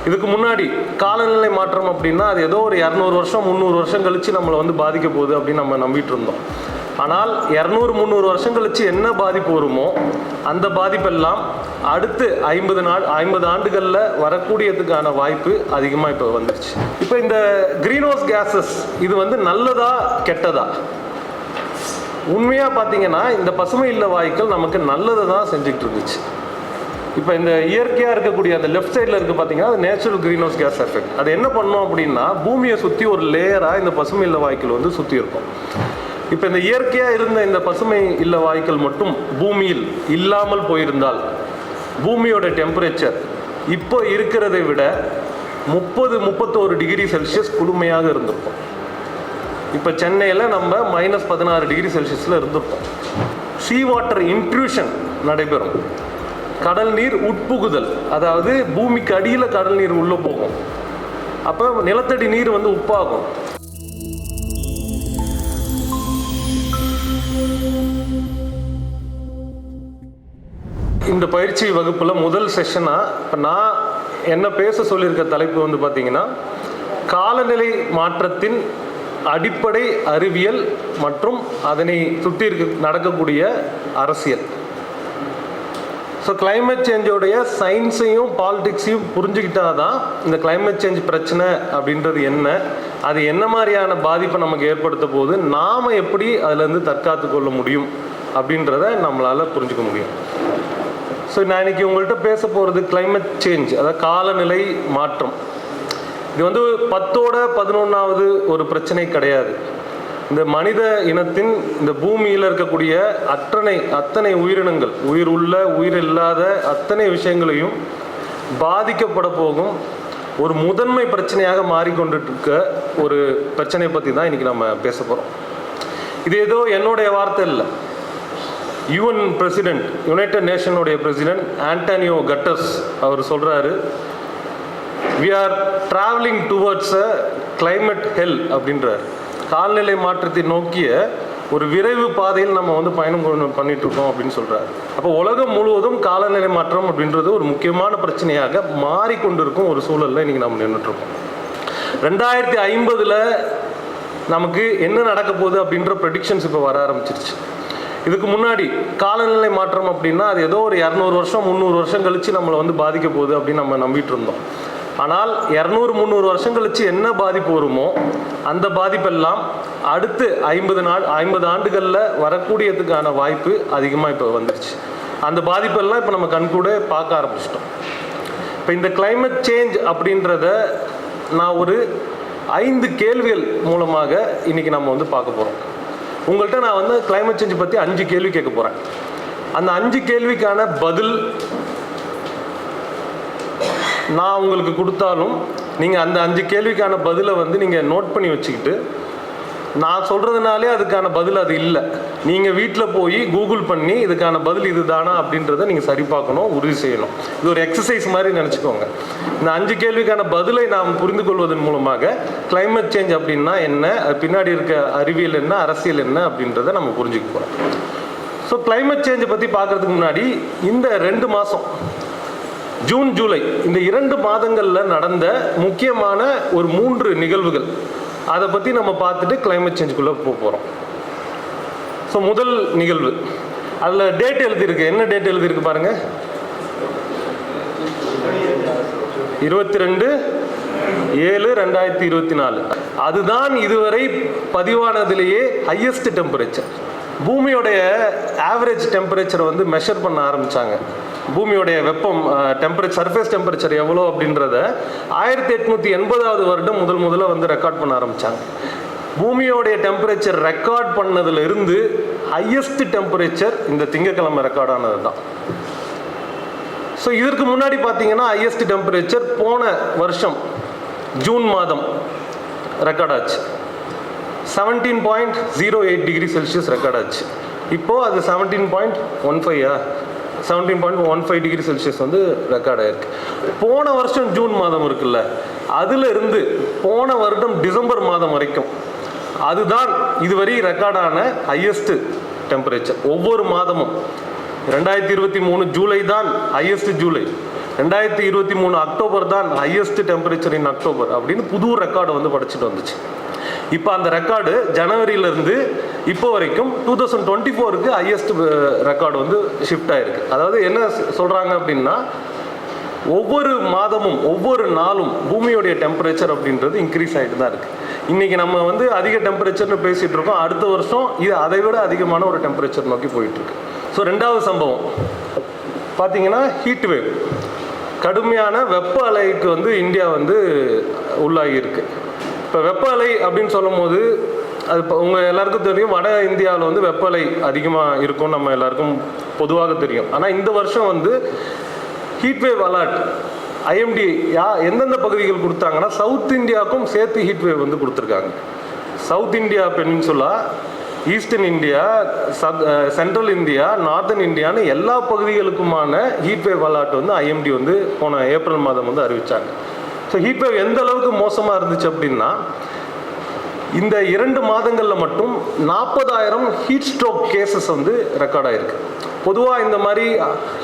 இதுக்கு முன்னாடி காலநிலை மாற்றம் அப்படின்னா அது ஏதோ ஒரு 200 வருஷம் 300 வருஷம் கழித்து நம்மளை வந்து பாதிக்க போகுது அப்படின்னு நம்ம நம்பிட்டு இருந்தோம். ஆனால் 200-300 வருஷம் கழித்து என்ன பாதிப்பு வருமோ அந்த பாதிப்பெல்லாம் அடுத்து 50 ஆண்டுகளில் வரக்கூடியதுக்கான வாய்ப்பு அதிகமாக இப்போ வந்துருச்சு. இப்போ இந்த கிரீன் ஹவுஸ் கேஸஸ் இது வந்து நல்லதா கெட்டதா? உண்மையாக பார்த்தீங்கன்னா இந்த பசுமை இல்ல வாயுக்கள் நமக்கு நல்லதை தான் செஞ்சுட்டு இருந்துச்சு. இப்போ இந்த இயற்கையாக இருக்கக்கூடிய அந்த லெஃப்ட் சைடில் இருக்குது பார்த்தீங்கன்னா அது natural green house gas effect. அது என்ன பண்ணோம் அப்படின்னா பூமியை சுற்றி ஒரு லேயராக இந்த பசுமை இல்ல வாயுக்கள் வந்து சுற்றி இருக்கும். இப்போ இந்த இயற்கையாக இருந்த இந்த பசுமை இல்ல வாயுக்கள் மட்டும் பூமியில் இல்லாமல் போயிருந்தால் பூமியோட டெம்பரேச்சர் இப்போ இருக்கிறதை விட 30-31 டிகிரி செல்சியஸ் குளுமையாக இருந்திருக்கும். இப்போ சென்னையில் நம்ம -16 டிகிரி செல்சியஸில் இருந்திருப்போம். சீ வாட்டர் இன்ட்ரூஷன் நடைபெறும். கடல் நீர் உட்புகுதல், அதாவது பூமிக்கு அடியில் கடல் நீர் உள்ளே போகும். அப்போ நிலத்தடி நீர் வந்து உப்பாகும். இந்த பயிற்சி வகுப்பில் முதல் செஷனாக இப்போ நான் என்ன பேச சொல்லியிருக்க தலைப்பு வந்து பார்த்தீங்கன்னா காலநிலை மாற்றத்தின் அடிப்படை அறிவியல் மற்றும் அதனை சுற்றி நடக்கக்கூடிய அரசியல். ஸோ கிளைமேட் சேஞ்சோடைய சயின்ஸையும் பாலிடிக்ஸையும் புரிஞ்சுக்கிட்டா தான் இந்த கிளைமேட் சேஞ்ச் பிரச்சனை அப்படின்றது என்ன, அது என்ன மாதிரியான பாதிப்பை நமக்கு ஏற்படுத்த போது நாம் எப்படி அதிலேருந்து தற்காத்து கொள்ள முடியும் அப்படின்றத நம்மளால் புரிஞ்சுக்க முடியும். ஸோ நான் இன்றைக்கி உங்கள்கிட்ட பேச போகிறது கிளைமேட் சேஞ்ச், அதாவது காலநிலை மாற்றம். இது வந்து 10ஓட 11வது ஒரு பிரச்சனை கிடையாது. இந்த மனித இனத்தின் இந்த பூமியில் இருக்கக்கூடிய அத்தனை உயிரினங்கள், உயிர் உள்ள உயிர் இல்லாத அத்தனை விஷயங்களையும் பாதிக்கப்பட போகும் ஒரு முதன்மை பிரச்சனையாக மாறிக்கொண்டுட்டு இருக்க ஒரு பிரச்சனையை பற்றி தான் இன்றைக்கி நம்ம பேச போகிறோம். இது ஏதோ என்னுடைய வார்த்தை இல்லை. யுஎன் பிரசிடென்ட், யுனைடெட் நேஷனுடைய பிரசிடென்ட் ஆண்டனியோ கட்டர்ஸ் அவர் சொல்கிறாரு, we are traveling towards a climate hell அப்படின்றார். காலநிலை மாற்றத்தை நோக்கிய ஒரு விரைவு பாதையில் நம்ம வந்து பயணம் பண்ணிட்டு இருக்கோம் அப்படின்னு சொல்றாரு. அப்போ உலகம் முழுவதும் காலநிலை மாற்றம் அப்படின்றது ஒரு முக்கியமான பிரச்சனையாக மாறிக்கொண்டிருக்கும் ஒரு சூழல்ல இன்னைக்கு நம்ம நின்றுட்டு இருக்கோம். 2050 நமக்கு என்ன நடக்க போகுது அப்படின்ற ப்ரெடிக்ஷன்ஸ் இப்போ வர ஆரம்பிச்சிருச்சு. இதுக்கு முன்னாடி காலநிலை மாற்றம் அப்படின்னா அது ஏதோ ஒரு 200 வருஷம் 300 வருஷம் கழிச்சு நம்மளை வந்து பாதிக்க போகுது அப்படின்னு நம்ம நம்பிட்டு இருந்தோம். ஆனால் 200-300 வருஷம் கழிச்சு என்ன பாதிப்பு வருமோ அந்த பாதிப்பெல்லாம் அடுத்து 50 ஆண்டுகளில் வரக்கூடியதுக்கான வாய்ப்பு அதிகமாக இப்போ வந்துருச்சு. அந்த பாதிப்பெல்லாம் இப்போ நம்ம கண்கூட பார்க்க ஆரம்பிச்சிட்டோம். இப்போ இந்த கிளைமேட் சேஞ்ச் அப்படின்றத நான் ஒரு 5 கேள்விகள் மூலமாக இன்னைக்கு நம்ம வந்து பார்க்க போகிறோம். உங்கள்கிட்ட நான் வந்து கிளைமேட் சேஞ்ச் பற்றி 5 கேள்வி கேட்க போகிறேன். அந்த 5 கேள்விக்கான பதில் நான் உங்களுக்கு கொடுத்தாலும் நீங்கள் அந்த 5 கேள்விக்கான பதிலை வந்து நீங்கள் நோட் பண்ணி வச்சுக்கிட்டு, நான் சொல்கிறதுனாலே அதுக்கான பதில் அது இல்லை, நீங்கள் வீட்டில் போய் கூகுள் பண்ணி இதுக்கான பதில் இது தானா அப்படின்றத நீங்கள் சரி பார்க்கணும், உறுதி செய்யணும். இது ஒரு எக்ஸசைஸ் மாதிரி நினச்சிக்கோங்க. இந்த 5 கேள்விக்கான பதிலை நாம் புரிந்து கொள்வதன் மூலமாக கிளைமேட் சேஞ்ச் அப்படின்னா என்ன, அது பின்னாடி இருக்க அறிவியல் என்ன, அரசியல் என்ன அப்படின்றத நம்ம புரிஞ்சுக்க போகிறோம். ஸோ கிளைமேட் சேஞ்சை பற்றி பார்க்குறதுக்கு முன்னாடி இந்த 2 மாதம் ஜூன் ஜூலை இந்த 2 மாதங்களில் நடந்த முக்கியமான ஒரு 3 நிகழ்வுகள் அதை பற்றி நம்ம பார்த்துட்டு கிளைமேட் சேஞ்சுக்குள்ளே போகிறோம். ஸோ முதல் நிகழ்வு, அதில் டேட் எழுதியிருக்கு. என்ன டேட் எழுதியிருக்கு பாருங்கள், 22/7/2024. அதுதான் இதுவரை பதிவானதிலேயே ஹையஸ்ட் டெம்பரேச்சர். பூமியோடைய ஆவரேஜ் டெம்பரேச்சரை வந்து மெஷர் பண்ண ஆரம்பித்தாங்க. பூமியோடைய வெப்பம் டெம்பரேச்சர், சர்ஃபேஸ் டெம்பரேச்சர் எவ்வளோ அப்படின்றத 1880வது வருடம் முதல்ல வந்து ரெக்கார்ட் பண்ண ஆரம்பித்தாங்க. பூமியோடைய டெம்பரேச்சர் ரெக்கார்ட் பண்ணதுல இருந்து ஹையஸ்ட் டெம்பரேச்சர் இந்த திங்கக்கிழமை ரெக்கார்ட் ஆனது தான். ஸோ இதற்கு முன்னாடி பார்த்தீங்கன்னா ஹையஸ்ட் டெம்பரேச்சர் போன வருஷம் ஜூன் மாதம் ரெக்கார்ட் ஆச்சு. 17.08 டிகிரி செல்சியஸ் ரெக்கார்ட் ஆச்சு. இப்போது அது 17.15 டிகிரி செல்சியஸ் வந்து ரெக்கார்ட் ஆயிருக்கு. போன வருஷம் ஜூன் மாதம் இருக்குல்ல, அதுல இருந்து போன வருடம் டிசம்பர் மாதம் வரைக்கும் அதுதான் இதுவரை ரெக்கார்டான ஹையஸ்ட் டெம்பரேச்சர். ஒவ்வொரு மாதமும் 2023 ஜூலை தான் ஹையஸ்ட் ஜூலை, 2023 அக்டோபர் தான் ஹையஸ்ட் டெம்பரேச்சர் இன் அக்டோபர் அப்படின்னு புது ரெக்கார்டு வந்து படிச்சுட்டு வந்துச்சு. இப்போ அந்த ரெக்கார்டு ஜனவரியிலேருந்து இப்போ வரைக்கும் 2024க்கு ஹையஸ்ட் ரெக்கார்டு வந்து ஷிஃப்ட் ஆகிருக்கு. அதாவது என்ன சொல்கிறாங்க அப்படின்னா, ஒவ்வொரு மாதமும் ஒவ்வொரு நாளும் பூமியோடைய டெம்பரேச்சர் அப்படின்றது இன்க்ரீஸ் ஆகிட்டு தான் இருக்குது. இன்றைக்கி நம்ம வந்து அதிக டெம்பரேச்சர்னு பேசிகிட்டு இருக்கோம், அடுத்த வருஷம் இது அதை விட அதிகமான ஒரு டெம்பரேச்சர் நோக்கி போயிட்டுருக்கு. ஸோ ரெண்டாவது சம்பவம் பார்த்தீங்கன்னா ஹீட் வேவ், கடுமையான வெப்ப அலைக்கு வந்து இந்தியா வந்து உள்ளாகி இருக்கு. இப்போ வெப்ப அலை அப்படின்னு சொல்லும் போது அது இப்போ உங்கள் எல்லாருக்கும் தெரியும், வட இந்தியாவில் வந்து வெப்ப அலை அதிகமாக இருக்கும், நம்ம எல்லாருக்கும் பொதுவாக தெரியும். ஆனால் இந்த வருஷம் வந்து ஹீட் வேவ் அலர்ட் ஐஎம்டி எந்தெந்த பகுதிகள் கொடுத்தாங்கன்னா, சவுத் இந்தியாவுக்கும் சேர்த்து ஹீட் வேவ் வந்து கொடுத்துருக்காங்க. South India peninsula, eastern India, central India, northern இந்தியான்னு எல்லா பகுதிகளுக்குமான ஹீட் வேவ் அலர்ட் வந்து ஐஎம்டி வந்து போன ஏப்ரல் மாதம் வந்து அறிவித்தாங்க. ஸோ ஹீட் வேவ் எந்த அளவுக்கு மோசமாக இருந்துச்சு அப்படின்னா, இந்த 2 மாதங்களில் மட்டும் 40,000 ஹீட் ஸ்ட்ரோக் கேசஸ் வந்து ரெக்கார்ட் ஆகிருக்கு. பொதுவாக இந்த மாதிரி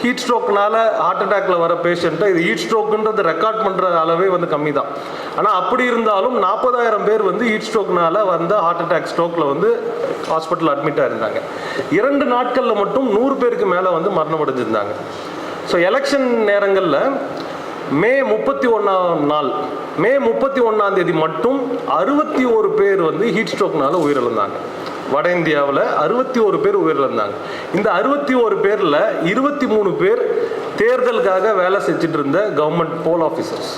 ஹீட் ஸ்ட்ரோக்னால ஹார்ட் அட்டாக்ல வர பேஷண்ட்டை இது ஹீட் ஸ்ட்ரோக்குன்றது ரெக்கார்ட் பண்ணுற அளவே வந்து கம்மி தான். ஆனால் அப்படி இருந்தாலும் 40,000 பேர் வந்து ஹீட் ஸ்ட்ரோக்னால வந்த ஹார்ட் அட்டாக் ஸ்ட்ரோக்கில் வந்து ஹாஸ்பிட்டல் அட்மிட்டாக இருந்தாங்க. 2 நாட்களில் மட்டும் 100 பேருக்கு மேலே வந்து மரணம் அடைஞ்சிருந்தாங்க. ஸோ எலெக்ஷன் நேரங்களில் மே 31ஆம் நாள், மே 31ஆம் தேதி மட்டும் 61 பேர் வந்து ஹீட் ஸ்ட்ரோக்னால உயிரிழந்தாங்க. வட இந்தியாவில் 61 பேர் உயிரிழந்தாங்க. இந்த 61 பேரில் 23 பேர் தேர்தலுக்காக வேலை செஞ்சுட்டு இருந்த கவர்மெண்ட் போல் ஆஃபீஸர்ஸ்.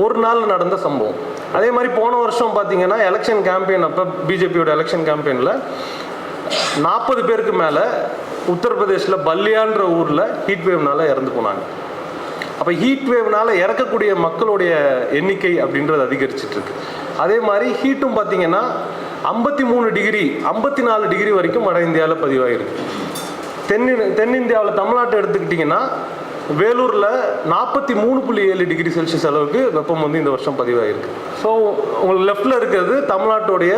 ஒரு நாள் நடந்த சம்பவம். அதே மாதிரி போன வருஷம் பார்த்தீங்கன்னா எலெக்ஷன் கேம்பெயின் அப்போ பிஜேபியோட எலெக்ஷன் கேம்பெயினில் 40 பேருக்கு மேலே உத்தரப்பிரதேசில் பல்லியான்ற ஊரில் ஹீட் வேவ்னால இறந்து போனாங்க. அப்போ ஹீட் வேவ்னால இறக்கக்கூடிய மக்களுடைய எண்ணிக்கை அப்படின்றது அதிகரிச்சுட்டு இருக்கு. அதே மாதிரி ஹீட்டும் பார்த்தீங்கன்னா 53 டிகிரி 54 டிகிரி வரைக்கும் வட இந்தியாவில் பதிவாகிருக்கு. தென்னிந்தியாவில் தமிழ்நாட்டை எடுத்துக்கிட்டிங்கன்னா வேலூரில் 43.7 டிகிரி செல்சியஸ் அளவுக்கு வெப்பம் வந்து இந்த வருஷம் பதிவாகிருக்கு. ஸோ உங்களுக்கு லெஃப்டில் இருக்கிறது தமிழ்நாட்டுடைய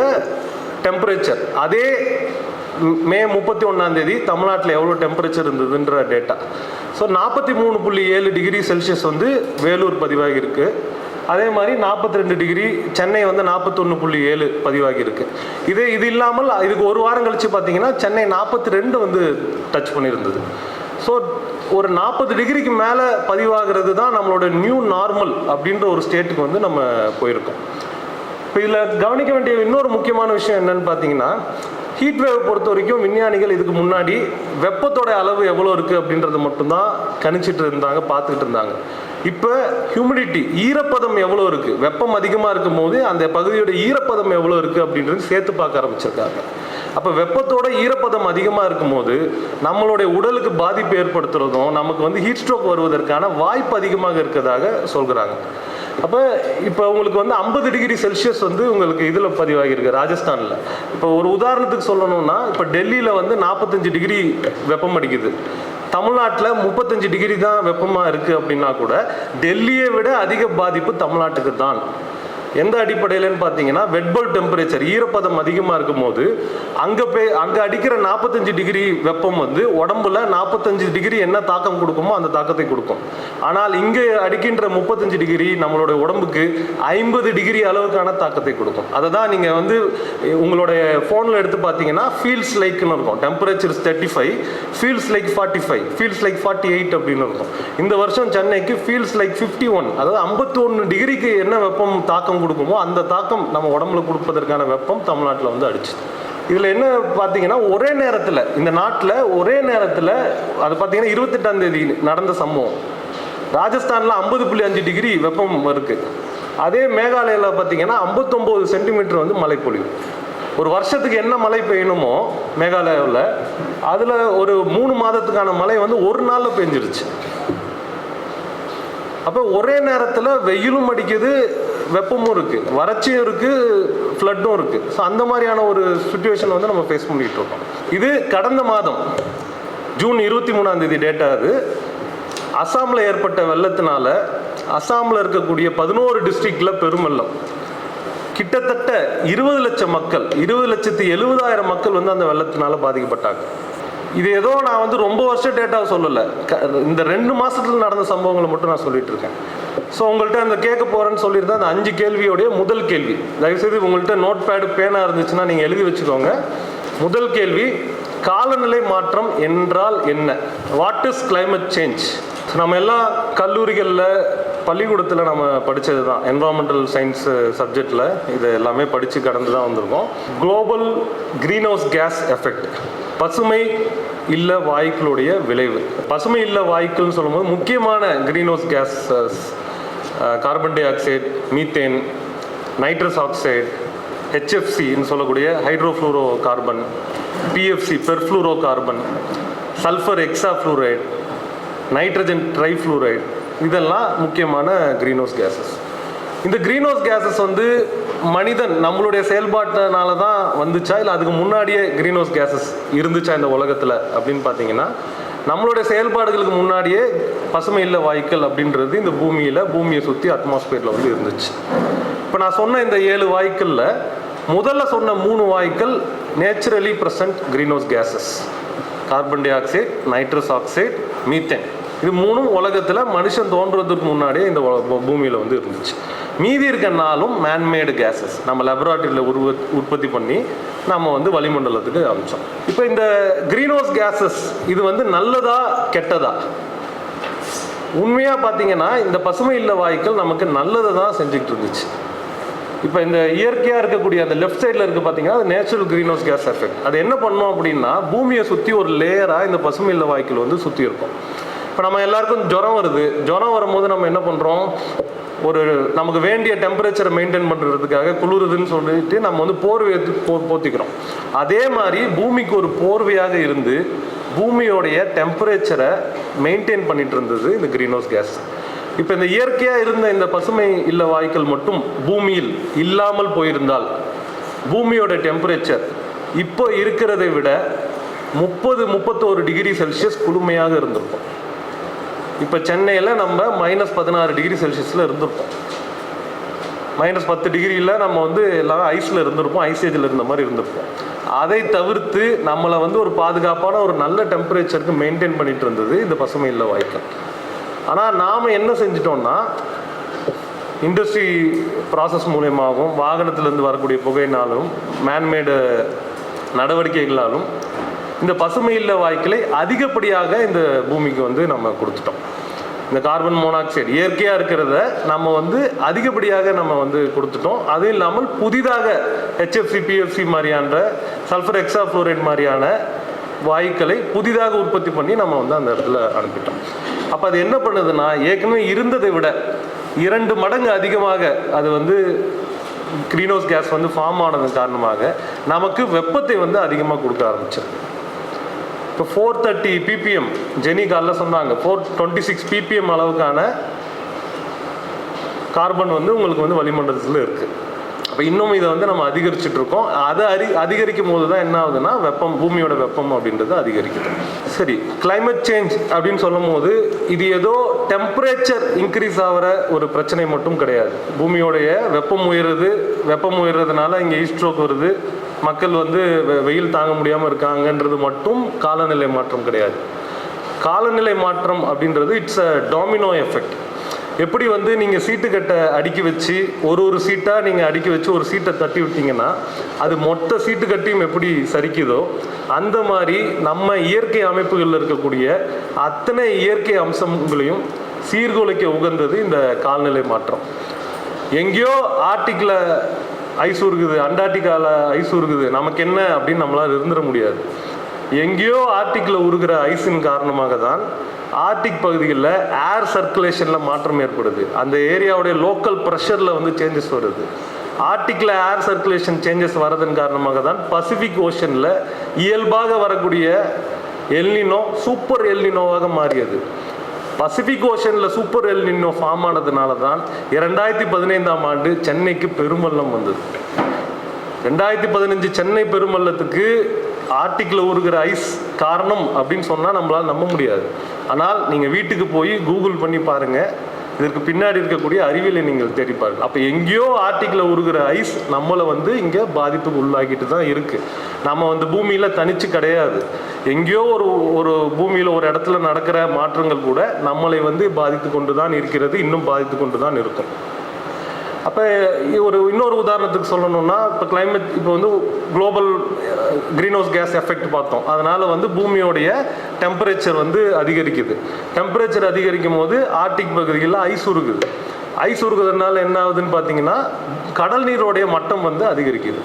டெம்பரேச்சர். அதே மே 31ஆம் தேதி தமிழ்நாட்டில் எவ்வளோ டெம்பரேச்சர் இருந்ததுன்ற டேட்டா. ஸோ 43.7 டிகிரி செல்சியஸ் வந்து வேலூர் பதிவாகியிருக்கு. அதே மாதிரி 42 டிகிரி சென்னை வந்து 41.7 பதிவாகியிருக்கு. இது இல்லாமல் இதுக்கு ஒரு வாரம் கழித்து பார்த்தீங்கன்னா சென்னை 42 வந்து டச் பண்ணியிருந்தது. ஸோ ஒரு 40 டிகிரிக்கு மேலே பதிவாகிறது தான் நம்மளோட நியூ நார்மல் அப்படின்ற ஒரு ஸ்டேட்டுக்கு வந்து நம்ம போயிருக்கோம். இப்போ இதில் கவனிக்க வேண்டிய இன்னொரு முக்கியமான விஷயம் என்னன்னு பார்த்தீங்கன்னா, ஹீட் வேவ் பொறுத்த வரைக்கும் விஞ்ஞானிகள் இதுக்கு முன்னாடி வெப்பத்தோட அளவு எவ்வளோ இருக்குது அப்படின்றத மட்டும்தான் கணிச்சிட்டு இருந்தாங்க, பார்த்துக்கிட்டு இருந்தாங்க. இப்போ ஹியூமிடிட்டி, ஈரப்பதம் எவ்வளோ இருக்குது, வெப்பம் அதிகமாக இருக்கும் போது அந்த பகுதியோட ஈரப்பதம் எவ்வளோ இருக்குது அப்படின்றது சேர்த்து பார்க்க ஆரம்பிச்சிருக்காங்க. அப்போ வெப்பத்தோட ஈரப்பதம் அதிகமாக இருக்கும்போது நம்மளுடைய உடலுக்கு பாதிப்பு ஏற்படுத்துறதும் நமக்கு வந்து ஹீட் ஸ்ட்ரோக் வருவதற்கான வாய்ப்பு அதிகமாக இருக்கிறதாக சொல்கிறாங்க. அப்போ இப்போ உங்களுக்கு வந்து 50 டிகிரி செல்சியஸ் வந்து உங்களுக்கு இதில் பதிவாகிருக்கு ராஜஸ்தானில். இப்போ ஒரு உதாரணத்துக்கு சொல்லணும்னா, இப்போ டெல்லியில் வந்து 45 டிகிரி வெப்பம் அடிக்குது, தமிழ்நாட்டில் 35 டிகிரி தான் வெப்பமாக இருக்குது அப்படின்னா கூட டெல்லியை விட அதிக பாதிப்பு தமிழ்நாட்டுக்கு தான். எந்த அடிப்படையிலன்னு பார்த்தீங்கன்னா, வெட்பல் டெம்பரேச்சர், ஈரப்பதம் அதிகமாக இருக்கும் போது அங்கே அடிக்கிற 45 டிகிரி வெப்பம் வந்து உடம்புல 45 டிகிரி என்ன தாக்கம் கொடுக்குமோ அந்த தாக்கத்தை கொடுக்கும். ஆனால் இங்கே அடிக்கின்ற 35 டிகிரி நம்மளுடைய உடம்புக்கு 50 டிகிரி அளவுக்கான தாக்கத்தை கொடுக்கும். அதை தான் நீங்கள் வந்து உங்களுடைய ஃபோனில் எடுத்து பார்த்தீங்கன்னா ஃபீல்ஸ் லைக்னு இருக்கும். Temperature 35, feels like 45, feels like 48 அப்படின்னு இருக்கும். இந்த வருஷம் சென்னைக்கு ஃபீல்ஸ் லைக் 51, அதாவது 51 டிகிரிக்கு என்ன வெப்பம் தாக்கம் கொடுக்குமோ அந்த தாக்கம் நம்ம உடம்புல கொடுப்பதற்கான வெப்பம் தமிழ்நாட்டில் வந்து அடிச்சு. இதில் என்ன பார்த்தீங்கன்னா, ஒரே நேரத்தில் இந்த நாட்டில் ஒரே நேரத்தில் அது பார்த்தீங்கன்னா 28ஆம் தேதி நடந்த சம்பவம். ராஜஸ்தானில் 50.5 டிகிரி வெப்பம் இருக்குது. அதே மேகாலயாவில் பார்த்தீங்கன்னா 59 சென்டிமீட்டர் வந்து மழை பொழிவு. ஒரு வருஷத்துக்கு என்ன மழை பெய்யணுமோ மேகாலயாவில் அதில் ஒரு 3 மாதத்துக்கான மழை வந்து ஒரு நாளில் பெஞ்சிருச்சு. அப்போ ஒரே நேரத்தில் வெயிலும் அடிக்குது, வெப்பமும் இருக்குது, வறட்சியும் இருக்குது, ஃப்ளட்டும் இருக்குது. ஸோ அந்த மாதிரியான ஒரு சுச்சுவேஷன் வந்து நம்ம ஃபேஸ் பண்ணிகிட்டு இருக்கோம். இது கடந்த மாதம் ஜூன் 23ஆம் தேதி டேட்டா. அது அசாமில் ஏற்பட்ட வெள்ளத்தினால அசாமில் இருக்கக்கூடிய 11 டிஸ்ட்ரிக்டில் பெரும் வெள்ளம். கிட்டத்தட்ட 20 லட்சம் மக்கள், 20,70,000 மக்கள் வந்து அந்த வெள்ளத்தினால பாதிக்கப்பட்டாங்க. இது ஏதோ நான் வந்து ரொம்ப வருஷம் டேட்டாவை சொல்லலை, இந்த 2 மாதத்தில் நடந்த சம்பவங்களை மட்டும் நான் சொல்லிட்டு இருக்கேன். ஸோ உங்கள்கிட்ட அந்த கேட்க போகிறேன்னு சொல்லியிருந்தேன். அந்த 5 கேள்வியோடைய முதல் கேள்வி, தயவுசெய்து உங்கள்கிட்ட நோட் பேடு பேனா இருந்துச்சுன்னா நீங்கள் எழுதி வச்சுக்கோங்க. முதல் கேள்வி, காலநிலை மாற்றம் என்றால் என்ன? What is climate change? நம்ம எல்லாம் கல்லூரிகளில் பள்ளிக்கூடத்தில் நம்ம படித்தது தான், என்வரான்மெண்டல் சயின்ஸ் சப்ஜெக்டில் இது எல்லாமே படித்து கடந்து தான் வந்திருக்கோம். Global greenhouse gas effect, பசுமை இல்ல வாயுக்களுடைய விளைவு. பசுமை இல்ல வாயுக்கள்னு சொல்லும்போது முக்கியமான green house gases carbon dioxide, methane, nitrous oxide, ஹெச்எஃப்சின்னு சொல்லக்கூடிய hydrofluorocarbon, PFC perfluorocarbon, sulphur hexafluoride, nitrogen trifluoride, இதெல்லாம் முக்கியமான க்ரீன் ஹவுஸ் கேஸஸ். இந்த க்ரீன் ஹவுஸ் கேஸஸ் வந்து மனிதன் நம்மளுடைய செயல்பாட்டினால தான் வந்துச்சா, இல்லை அதுக்கு முன்னாடியே க்ரீன் ஹவுஸ் கேஸஸ் இருந்துச்சா இந்த உலகத்தில் அப்படின்னு பார்த்தீங்கன்னா, நம்மளுடைய செயல்பாடுகளுக்கு முன்னாடியே பசுமை இல்ல வாயுக்கள் அப்படின்றது இந்த பூமியை சுற்றி அட்மாஸ்பியரில் வந்து இருந்துச்சு. இப்போ நான் சொன்ன இந்த 7 வாயுக்களில் முதல்ல சொன்ன 3 வாயுக்கள் naturally present green house gases, carbon dioxide, nitrous oxide, methane. இது 3ம் உலகத்தில் மனுஷன் தோன்றுவதற்கு முன்னாடியே இந்த பூமியில் வந்து இருந்துச்சு. மீதி இருக்க 4ம் மேன்மேடு கேஸஸ், நம்ம லெபராட்டரியில் உற்பத்தி பண்ணி நம்ம வந்து வளிமண்டலத்துக்கு அனுப்பிச்சோம். இப்போ இந்த க்ரீன் ஹவுஸ் கேஸஸ் இது வந்து நல்லதா கெட்டதா? உண்மையாக பார்த்தீங்கன்னா இந்த பசுமை இல்ல வாயுக்கள் நமக்கு நல்லதை தான் செஞ்சுக்கிட்டு இருந்துச்சு. இப்போ இந்த இயற்கையாக இருக்கக்கூடிய அந்த லெஃப்ட் சைடில் இருக்குது பார்த்தீங்கன்னா, அது natural green house gas effect. அது என்ன பண்ணோம் அப்படின்னா, பூமியை சுற்றி ஒரு லேயராக இந்த பசுமை இல்ல வாயுக்கள் வந்து சுற்றி இருக்கும். இப்போ நம்ம எல்லாருக்கும் ஜுரம் வருது, ஜுரம் வரும்போது நம்ம என்ன பண்ணுறோம், ஒரு நமக்கு வேண்டிய டெம்பரேச்சரை மெயின்டைன் பண்ணுறதுக்காக குளிருதுன்னு சொல்லிட்டு நம்ம வந்து போர்வையை போத்திக்கிறோம். அதே மாதிரி பூமிக்கு ஒரு போர்வையாக இருந்து பூமியோடைய டெம்பரேச்சரை மெயின்டைன் பண்ணிட்டு இருந்தது இந்த க்ரீன் ஹவுஸ் கேஸ். இப்போ இந்த இயற்கையாக இருந்த இந்த பசுமை இல்ல வாயுக்கள் மட்டும் பூமியில் இல்லாமல் போயிருந்தால் பூமியோட டெம்பரேச்சர் இப்போ இருக்கிறதை விட 30-31 டிகிரி செல்சியஸ் குளுமையாக இருந்திருக்கும். இப்போ சென்னையில் நம்ம -16 டிகிரி செல்சியஸில் இருந்திருப்போம். -10 டிகிரியில் நம்ம வந்து எல்லாரும் ஐஸில் இருந்திருப்போம், ஐஸ் ஏஜில் இருந்த மாதிரி இருந்திருப்போம். அதை தவிர்த்து நம்மளை வந்து ஒரு பாதுகாப்பான ஒரு நல்ல டெம்பரேச்சருக்கு மெயின்டைன் பண்ணிட்டு இருந்தது இந்த பசுமை இல்ல வாயுக்கள். ஆனால் நாம் என்ன செஞ்சிட்டோம்னா, இண்டஸ்ட்ரி ப்ராசஸ் மூலயமாகவும் வாகனத்திலேருந்து வரக்கூடிய புகையினாலும் மேன்மேடு நடவடிக்கைகளாலும் இந்த பசுமை இல்ல வாயுக்களை அதிகப்படியாக இந்த பூமிக்கு வந்து நம்ம கொடுத்துட்டோம். இந்த கார்பன் மோனாக்சைடு இயற்கையாக இருக்கிறத நம்ம வந்து அதிகப்படியாக நம்ம வந்து கொடுத்துட்டோம். அதுவும் இல்லாமல் புதிதாக ஹெச்எஃப்சி, பிஎஃப்சி மாதிரியான, சல்ஃபர் எக்ஸாஃப்ளூரைடு மாதிரியான வாயுக்களை புதிதாக உற்பத்தி பண்ணி நம்ம வந்து அந்த இடத்துல அனுப்பிட்டோம். அப்போ அது என்ன பண்ணுதுன்னா, ஏற்கனவே இருந்ததை விட 2 மடங்கு அதிகமாக அது வந்து க்ரீன் ஹவுஸ் கேஸ் வந்து ஃபார்ம் ஆனதன் காரணமாக நமக்கு வெப்பத்தை வந்து அதிகமாக கொடுக்க ஆரம்பிச்சிருக்கு. இப்போ 430 ppm, ஜெனி காலில் சொன்னாங்க, 426 ppm அளவுக்கான கார்பன் வந்து உங்களுக்கு வந்து வளிமண்டலத்தில் இருக்குது. அப்போ இன்னும் இதை வந்து நம்ம அதிகரிச்சுட்டு இருக்கோம். அதை அதிகரிக்கும் போது தான் என்ன ஆகுதுன்னா, வெப்பம், பூமியோட வெப்பம் அப்படின்றது அதிகரிக்குது. சரி, கிளைமேட் சேஞ்ச் அப்படின்னு சொல்லும் போது இது ஏதோ டெம்பரேச்சர் இன்க்ரீஸ் ஆகிற ஒரு பிரச்சனை மட்டும் கிடையாது. பூமியோடைய வெப்பம் உயர்றதுனால இங்கே ஹீட் ஸ்ட்ரோக் வருது, மக்கள் வந்து வெயில் தாங்க முடியாமல் இருக்காங்கன்றது மட்டும் காலநிலை மாற்றம் கிடையாது. காலநிலை மாற்றம் அப்படின்றது இட்ஸ் அ டாமினோ எஃபெக்ட். எப்படி வந்து நீங்கள் சீட்டுக்கட்டை அடுக்கி வச்சு ஒரு சீட்டாக நீங்கள் அடுக்கி வச்சு ஒரு சீட்டை தட்டி விட்டீங்கன்னா அது மொத்த சீட்டுக்கட்டையும் எப்படி சரிக்குதோ, அந்த மாதிரி நம்ம இயற்கை அமைப்புகளில் இருக்கக்கூடிய அத்தனை இயற்கை அம்சங்களையும் சீர்குலைக்க உகந்தது இந்த காலநிலை மாற்றம். எங்கேயோ ஆர்டிக்கில் ஐஸ் உருகுது, அண்டார்டிகாவில் ஐஸ் உருகுது, நமக்கு என்ன அப்படின்னு நம்மளால் இருந்துட முடியாது. எங்கேயோ ஆர்டிக்கில் உருகிற ஐஸின் காரணமாக தான் ஆர்டிக் பகுதிகளில் ஏர் சர்க்குலேஷனில் மாற்றம் ஏற்படுது. அந்த ஏரியாவுடைய லோக்கல் ப்ரெஷரில் வந்து சேஞ்சஸ் வருது. ஆர்டிக்கில் ஏர் சர்க்குலேஷன் சேஞ்சஸ் வரதன் காரணமாக தான் பசிபிக் ஓஷனில் இயல்பாக வரக்கூடிய எல்னினோ சூப்பர் எல்னினோவாக மாறியது. பசிபிக் ஓஷனில் சூப்பர் எல்னினோ ஃபார்ம் ஆனதுனால தான் 2015ஆம் ஆண்டு சென்னைக்கு பெருமள்ளம் வந்தது. 2015 சென்னை பெருமள்ளத்துக்கு ஆர்டிக்கில் உருகிற ஐஸ் காரணம் அப்படின்னு சொன்னால் நம்மளால் நம்ப முடியாது. ஆனால் நீங்கள் வீட்டுக்கு போய் கூகுள் பண்ணி பாருங்கள், இதற்கு பின்னாடி இருக்கக்கூடிய அறிவியலை நீங்கள் தேடி பாருங்கள். அப்போ எங்கேயோ ஆர்டிக்கில் உருகிற ஐஸ் நம்மளை வந்து இங்கே பாதிப்புக்கு உள்ளாக்கிட்டு தான் இருக்குது. நம்ம வந்து பூமியில் தனிச்சு கிடையாது. எங்கேயோ ஒரு பூமியில் ஒரு இடத்துல நடக்கிற மாற்றங்கள் கூட நம்மளை வந்து பாதித்து கொண்டு தான் இருக்கிறது, இன்னும் பாதித்து கொண்டு தான் இருக்கும். அப்போ இன்னொரு உதாரணத்துக்கு சொல்லணும்னா, இப்போ கிளைமேட், இப்போ வந்து global greenhouse gas effect பார்த்தோம். அதனால் வந்து பூமியோடைய டெம்பரேச்சர் வந்து அதிகரிக்குது. டெம்பரேச்சர் அதிகரிக்கும் போது ஆர்டிக் பகுதிகளில் ஐஸ் உருகுது. ஐஸ் உருகுறதுனால என்ன ஆகுதுன்னு பார்த்தீங்கன்னா, கடல் நீரோடைய மட்டம் வந்து அதிகரிக்குது.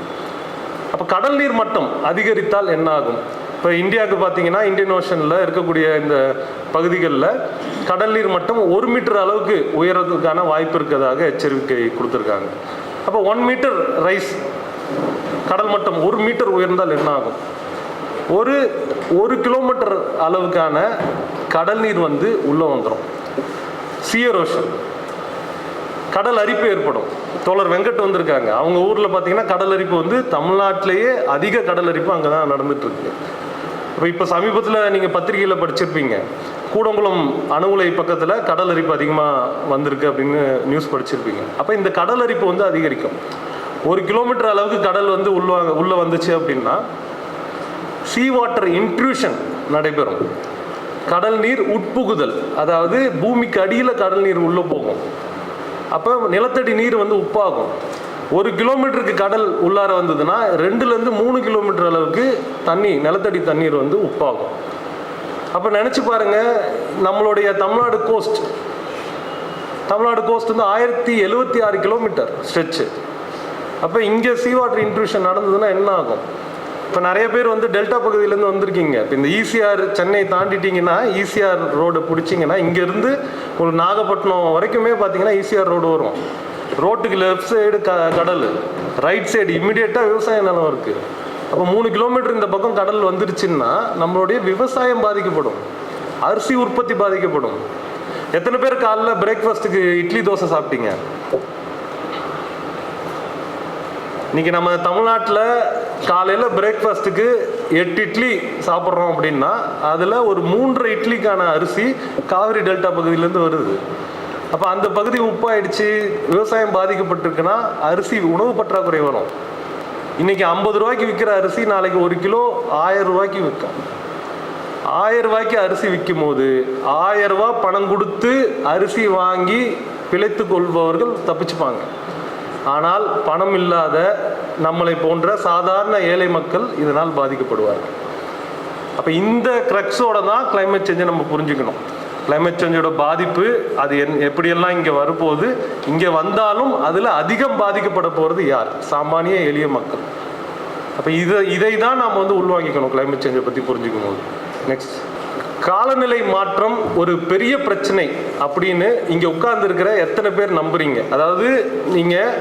அப்போ கடல் நீர் மட்டம் அதிகரித்தால் என்ன ஆகும்? இப்போ இந்தியாவுக்கு பார்த்தீங்கன்னா, இந்தியன் ஓஷனில் இருக்கக்கூடிய இந்த பகுதிகளில் கடல் நீர் மட்டம் 1 மீட்டர் அளவுக்கு உயர்றதுக்கான வாய்ப்பு இருக்கிறதாக எச்சரிக்கை கொடுத்துருக்காங்க. அப்போ 1 மீட்டர் ரைஸ், கடல் மட்டம் 1 மீட்டர் உயர்ந்தால் என்ன ஆகும்? ஒரு கிலோமீட்டர் அளவுக்கான கடல் நீர் வந்து உள்ளே வந்துடும். சீ எரோஷன், கடல் அரிப்பு ஏற்படும். தோழர் வெங்கட் வந்திருக்காங்க, அவங்க ஊரில் பார்த்தீங்கன்னா கடல் அரிப்பு வந்து தமிழ்நாட்டிலேயே அதிக கடல் அரிப்பு அங்கே தான் நடந்துட்டுருக்கு. இப்போ சமீபத்தில் நீங்கள் பத்திரிகையில் படிச்சிருப்பீங்க, கூடங்குளம் அணு உலை பக்கத்தில் கடல் அரிப்பு அதிகமாக வந்திருக்கு அப்படின்னு நியூஸ் படிச்சிருப்பீங்க. அப்போ இந்த கடல் அரிப்பு வந்து அதிகரிக்கும். 1 கிலோமீட்டர் அளவுக்கு கடல் வந்து உள்ளே வந்துச்சு அப்படின்னா சீ வாட்டர் இன்ட்ரூஷன் நடைபெறும். கடல் நீர் உட்புகுதல், அதாவது பூமிக்கு அடியில் கடல் நீர் உள்ளே போகும். அப்போ நிலத்தடி நீர் வந்து உப்பாகும். 1 கிலோமீட்டருக்கு கடல் உள்ளார வந்ததுன்னா 2லேருந்து 3 கிலோமீட்டர் அளவுக்கு நிலத்தடி தண்ணீர் வந்து உப்பாகும். அப்போ நினச்சி பாருங்கள், நம்மளுடைய தமிழ்நாடு கோஸ்ட் வந்து 1076 கிலோமீட்டர் ஸ்ட்ரெச்சு. அப்போ இங்கே சீ வாட்டர் இன்ட்ரூஷன் நடந்ததுன்னா என்ன ஆகும்? இப்போ நிறைய பேர் வந்து டெல்டா பகுதியிலேருந்து வந்திருக்கீங்க. இப்போ இந்த ஈசிஆர் சென்னை தாண்டிட்டிங்கன்னா, ஈசிஆர் ரோடு பிடிச்சிங்கன்னா இங்கேருந்து ஒரு நாகப்பட்டினம் வரைக்குமே பார்த்தீங்கன்னா ஈசிஆர் ரோடு வரும். ரோட்டுக்கு லெஃப்ட் சைடு கடல், ரைட் சைடு இம்மிடியேட்டாக விவசாய நிலம் இருக்குது. அப்போ 3 கிலோமீட்டர் இந்த பக்கம் கடல் வந்துருச்சுன்னா நம்மளுடைய விவசாயம் பாதிக்கப்படும், அரிசி உற்பத்தி பாதிக்கப்படும். எத்தனை பேர் காலைல பிரேக்ஃபாஸ்ட்டுக்கு இட்லி தோசை சாப்பிட்டீங்க? இன்றைக்கி நம்ம தமிழ்நாட்டில் காலையில் பிரேக்ஃபாஸ்ட்டுக்கு 8 இட்லி சாப்பிட்றோம் அப்படின்னா அதில் ஒரு 3.5 இட்லிக்கான அரிசி காவிரி டெல்டா பகுதியிலேருந்து வருது. அப்போ அந்த பகுதி உப்பாயிடுச்சு, விவசாயம் பாதிக்கப்பட்டிருக்குன்னா அரிசி உணவு பற்றாக்குறை வரும். இன்றைக்கி 50 ரூபாய்க்கு விற்கிற அரிசி நாளைக்கு 1 கிலோ 1000 ரூபாய்க்கு விற்கும். 1000 ரூபாய்க்கு அரிசி விற்கும் போது 1000 ரூபா பணம் கொடுத்து அரிசி வாங்கி பிழைத்து கொள்பவர்கள் தப்பிச்சுப்பாங்க. ஆனால் பணம் இல்லாத நம்மளை போன்ற சாதாரண ஏழை மக்கள் இதனால் பாதிக்கப்படுவார்கள். அப்போ இந்த கிரக்ஸோட தான் கிளைமேட் சேஞ்சை நம்ம புரிஞ்சுக்கணும். கிளைமேட் சேஞ்சோட பாதிப்பு அது எப்படியெல்லாம் இங்கே வரப்போகுது, இங்கே வந்தாலும் அதில் அதிகம் பாதிக்கப்பட போகிறது யார்? சாமானிய எளிய மக்கள். அப்போ இதை தான் நாம் வந்து உள்வாங்கிக்கணும் கிளைமேட் சேஞ்சை பற்றி புரிஞ்சுக்கும் போது. நெக்ஸ்ட், காலநிலை மாற்றம் ஒரு பெரிய பிரச்சனை அப்படின்னு இங்கே உட்கார்ந்துருக்கிற எத்தனை பேர் நம்புறீங்க? அதாவது நீங்கள்